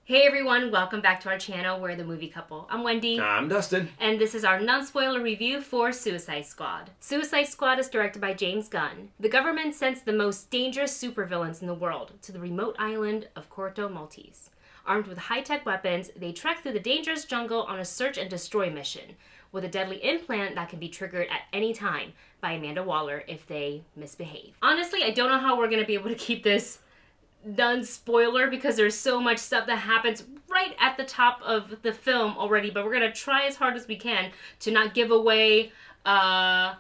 Hey everyone, welcome back to our channel, We're the Movie Couple. I'm Wendy. I'm Dustin. And this is our non-spoiler review for Suicide Squad. Suicide Squad is directed by James Gunn. The government sends the most dangerous supervillains in the world to the remote island of Corto Maltese. Armed with high-tech weapons, they trek through the dangerous jungle on a search and destroy mission, with a deadly implant that can be triggered at any time by Amanda Waller if they misbehave. Honestly, I don't know how we're going to be able to keep this non-spoiler because there's so much stuff that happens right at the top of the film already, but we're gonna try as hard as we can to not give away well,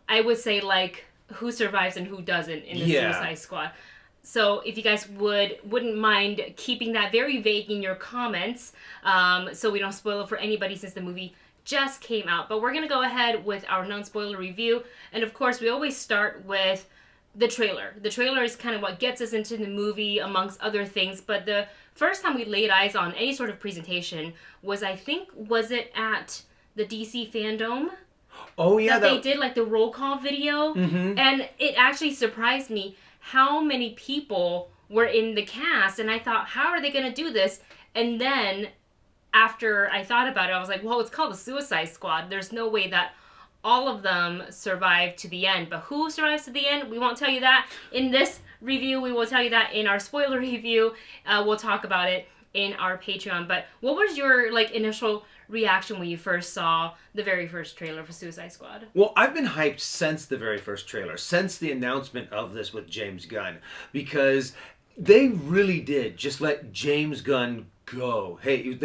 I would say like who survives and who doesn't in the Suicide Squad. So if you guys wouldn't mind keeping that very vague in your comments, so we don't spoil it for anybody since the movie just came out. But we're gonna go ahead with our non-spoiler review, and of course we always start with the trailer. The trailer is kind of what gets us into the movie, amongst other things. But the first time we laid eyes on any sort of presentation was, I think, was it at the DC Fandom? Oh, yeah. That they did, like, the roll call video. Mm-hmm. And it actually surprised me how many people were in the cast. And I thought, how are they going to do this? And then, after I thought about it, I was like, well, it's called the Suicide Squad. There's no way that all of them survive to the end. But who survives to the end? We won't tell you that in this review. We will tell you that in our spoiler review. We'll talk about it in our Patreon. But what was your initial reaction when you first saw the very first trailer for Suicide Squad? Well, I've been hyped since the very first trailer, since the announcement of this with James Gunn, because they really did just let James Gunn go. Hey,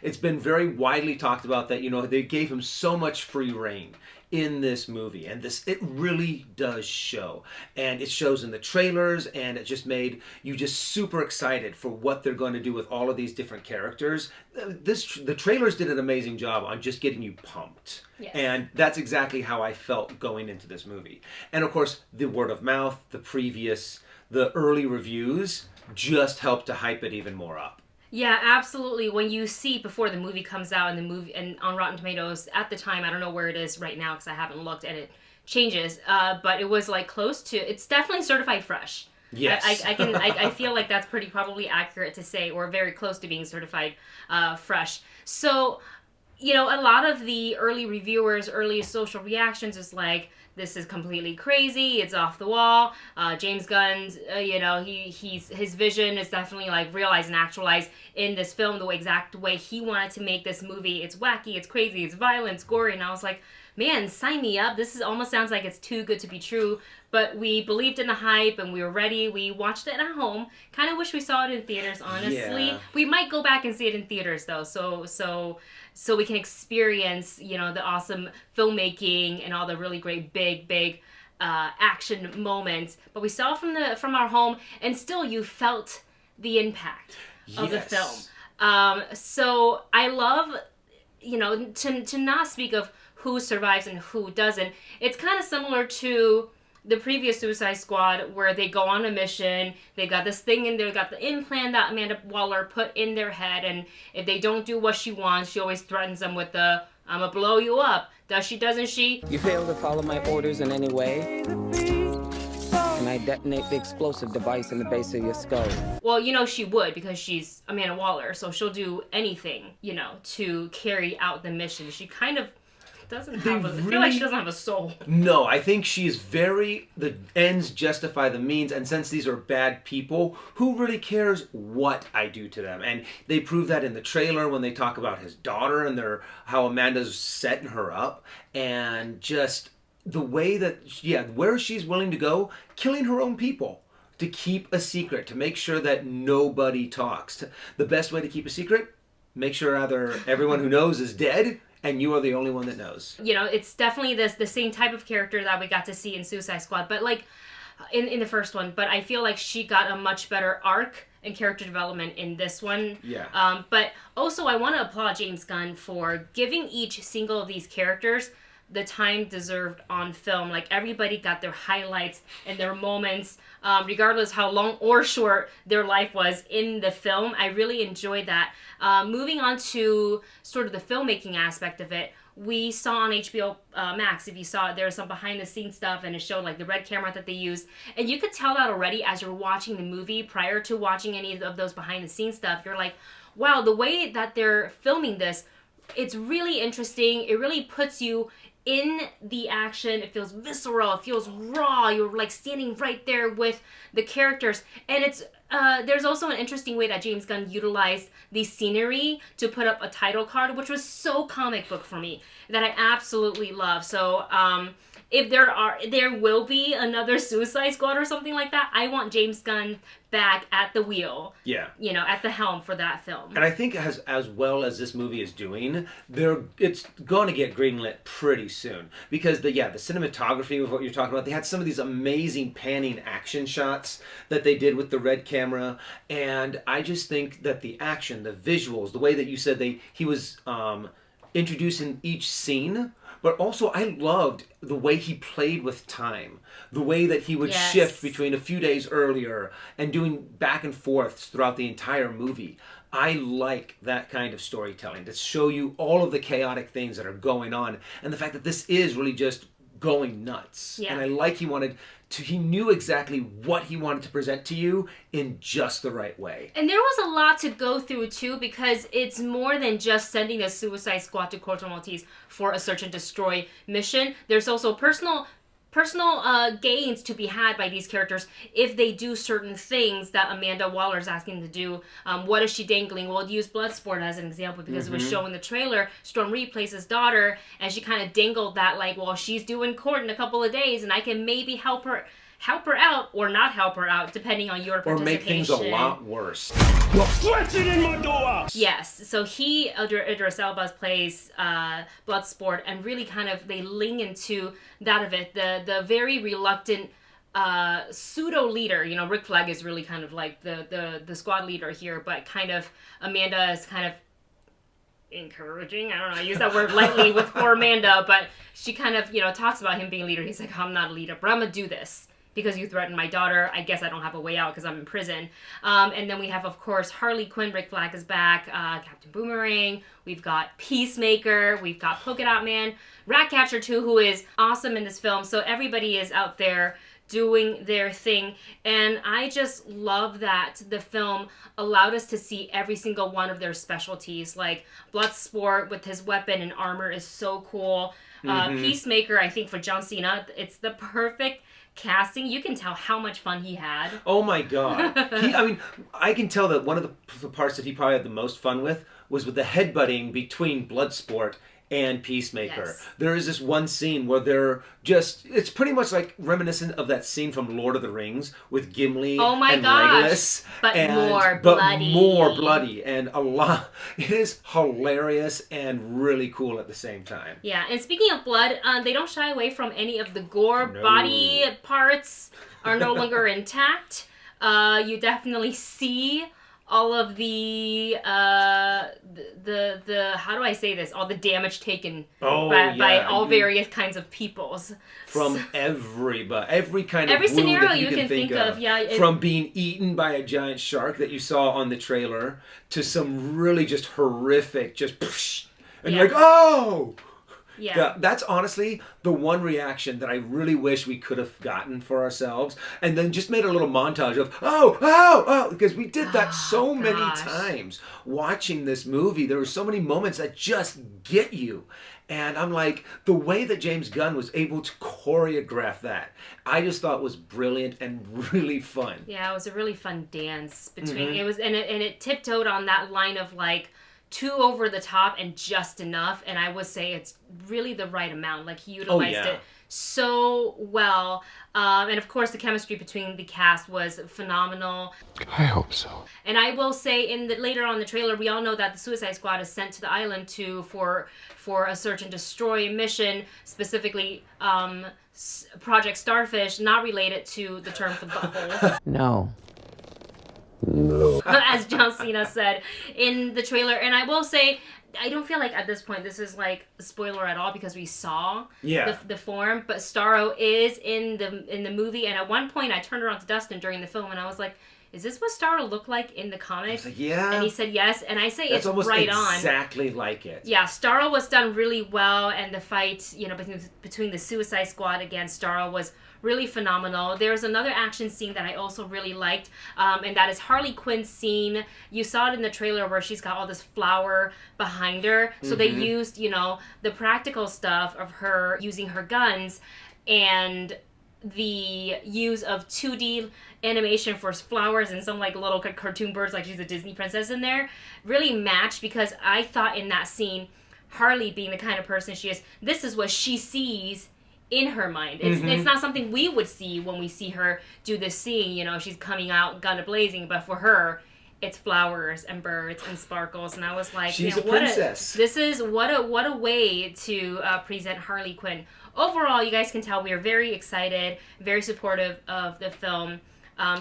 it's been very widely talked about that, they gave him so much free reign in this movie, and it really does show, and it shows in the trailers, and it just made you just super excited for what they're going to do with all of these different characters. The trailers did an amazing job on just getting you pumped. Yes. And that's exactly how I felt going into this movie. And of course, the word of mouth, the early reviews just helped to hype it even more up. Yeah, absolutely. When you see before the movie comes out and on Rotten Tomatoes at the time, I don't know where it is right now because I haven't looked and it changes, but it was close to, it's definitely certified fresh. Yes. I feel like that's probably accurate to say, or very close to being certified fresh. So, a lot of the early reviewers, early social reactions is like, this is completely crazy. It's off the wall. James Gunn's, his vision is definitely realized and actualized in this film the exact way he wanted to make this movie. It's wacky, it's crazy, it's violent, it's gory. And I was like, man, sign me up. This almost sounds like it's too good to be true. But we believed in the hype and we were ready. We watched it at home. Kind of wish we saw it in theaters, honestly. Yeah. We might go back and see it in theaters though. So we can experience, the awesome filmmaking and all the really great big action moments. But we saw it from our home, and still you felt the impact of the film. So I love, to not speak of who survives and who doesn't. It's kind of similar to the previous Suicide Squad, where they go on a mission, they got this thing in there, got the implant that Amanda Waller put in their head, and if they don't do what she wants, she always threatens them with the, I'm gonna blow you up. Does she, doesn't she? You fail to follow my orders in any way, and I detonate the explosive device in the base of your skull. Well, she would, because she's Amanda Waller, so she'll do anything, to carry out the mission. She kind of I feel like she doesn't have a soul. No, I think she's the ends justify the means, and since these are bad people, who really cares what I do to them? And they prove that in the trailer when they talk about his daughter and how Amanda's setting her up, and just the way that, where she's willing to go, killing her own people to keep a secret, to make sure that nobody talks. The best way to keep a secret, make sure either everyone who knows is dead, and you are the only one that knows. It's definitely the same type of character that we got to see in Suicide Squad, but in the first one. But I feel like she got a much better arc and character development in this one. Yeah. But also, I want to applaud James Gunn for giving each single of these characters the time deserved on film. Everybody got their highlights and their moments, regardless how long or short their life was in the film. I really enjoyed that. Moving on to sort of the filmmaking aspect of it, we saw on HBO Max, if you saw it, there was some behind the scenes stuff, and it showed like the red camera that they used, and you could tell that already as you're watching the movie. Prior to watching any of those behind the scenes stuff, you're like, wow, the way that they're filming this, it's really interesting. It really puts you in the action. It feels visceral. It feels raw. You're like standing right there with the characters. And it's there's also an interesting way that James Gunn utilized the scenery to put up a title card, which was so comic book for me, that I absolutely love. So if there will be another Suicide Squad or something like that, I want James Gunn back at the wheel. Yeah. You know, at the helm for that film. And I think as well as this movie is doing, it's going to get greenlit pretty soon. Because the cinematography of what you're talking about, they had some of these amazing panning action shots that they did with the red camera. And I just think that the action, the visuals, the way that you said he was introducing each scene, but also I loved the way he played with time. The way that he would shift between a few days earlier and doing back and forths throughout the entire movie. I like that kind of storytelling, to show you all of the chaotic things that are going on, and the fact that this is really just going nuts. Yeah. And I like he knew exactly what he wanted to present to you in just the right way. And there was a lot to go through too, because it's more than just sending a Suicide Squad to Corto Maltese for a search and destroy mission. There's also personal gains to be had by these characters if they do certain things that Amanda Waller is asking to do. What is she dangling? We'll use Bloodsport as an example, because it was shown in the trailer. Storm Reed plays his daughter, and she kind of dangled that, like, well, she's due in court in a couple of days, and I can maybe help her out or not help her out, depending on your participation. Or make things a lot worse. You're flexing in my door! Yes, so Idris Elba plays Bloodsport, and really kind of they lean into that of it. The very reluctant pseudo leader. You know, Rick Flag is really kind of like the squad leader here, but kind of Amanda is kind of encouraging. I don't know, I use that word lightly for Amanda, but she kind of, you know, talks about him being a leader. He's like, I'm not a leader, but I'm gonna do this because you threatened my daughter. I guess I don't have a way out because I'm in prison. And then we have, of course, Harley Quinn. Rick Flag is back. Captain Boomerang. We've got Peacemaker. We've got Polka Dot Man. Ratcatcher too, who is awesome in this film. So everybody is out there doing their thing, and I just love that the film allowed us to see every single one of their specialties. Like Bloodsport with his weapon and armor is so cool. Peacemaker, I think for John Cena, it's the perfect casting. You can tell how much fun he had. Oh my god. I can tell that one of the parts that he probably had the most fun with was with the headbutting between Bloodsport and Peacemaker. Yes. There is this one scene where it's pretty much like reminiscent of that scene from Lord of the Rings with Gimli and Legolas. But more bloody. And a lot. It is hilarious and really cool at the same time. Yeah, and speaking of blood, they don't shy away from any of the gore. No. Body parts are no longer intact. You definitely see all of the how do I say this? All the damage taken by all various kinds of peoples. From every kind of every wound scenario that you can think of. From being eaten by a giant shark that you saw on the trailer to some really just horrific, and you're like, oh! Yeah. That's honestly the one reaction that I really wish we could have gotten for ourselves, and then just made a little montage of oh, because we did that so many times watching this movie. There were so many moments that just get you, and I'm like, the way that James Gunn was able to choreograph that, I just thought was brilliant and really fun. Yeah, it was a really fun dance between it was, and it tiptoed on that line of like too over the top and just enough, and I would say it's really the right amount. Like, he utilized it so well, and of course the chemistry between the cast was phenomenal. I hope so. And I will say, later on in the trailer, we all know that the Suicide Squad is sent to the island for a search and destroy mission, specifically Project Starfish, not related to the term for butthole. No. As John Cena said in the trailer. And I will say, I don't feel like at this point this is like a spoiler at all, because we saw the form, but Starro is in the movie, and at one point I turned around to Dustin during the film and I was like, is this what Starro looked like in the comics? Like, yeah. And he said yes, and I say That's it's almost right on. exactly like it. Yeah, Starro was done really well, and the fight, between the Suicide Squad against Starro was really phenomenal. There's another action scene that I also really liked, and that is Harley Quinn's scene. You saw it in the trailer where she's got all this flour behind her. So they used, the practical stuff of her using her guns and the use of 2D animation for flowers and some like little cartoon birds, like she's a Disney princess in there, really matched, because I thought in that scene, Harley being the kind of person she is, this is what she sees in her mind. It's not something we would see when we see her do this scene, she's coming out gun a-blazing, but for her, it's flowers and birds and sparkles, and I was like, she's a princess. This is what a way to present Harley Quinn. Overall, you guys can tell we are very excited, very supportive of the film.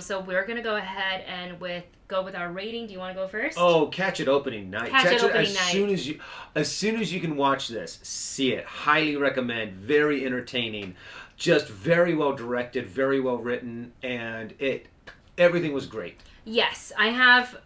So we're gonna go ahead and go with our rating. Do you want to go first? Oh, catch it opening night. Catch it opening night. As soon as you can watch this, see it. Highly recommend. Very entertaining, just very well directed, very well written, and everything was great. Yes, I have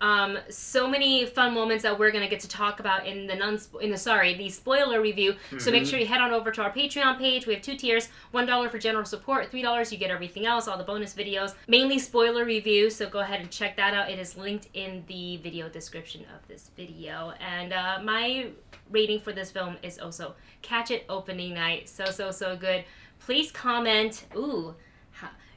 so many fun moments that we're gonna get to talk about in the spoiler review. So make sure you head on over to our Patreon page. We have 2 tiers: $1 for general support, $3 you get everything else, all the bonus videos, mainly spoiler reviews. So go ahead and check that out. It is linked in the video description of this video. And my rating for this film is also catch it opening night. So good. Please comment.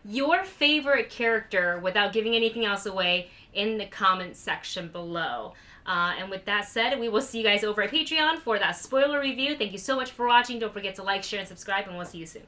Your favorite character, without giving anything else away, in the comment section below. And with that said, we will see you guys over at Patreon for that spoiler review. Thank you so much for watching. Don't forget to like, share, and subscribe, and we'll see you soon.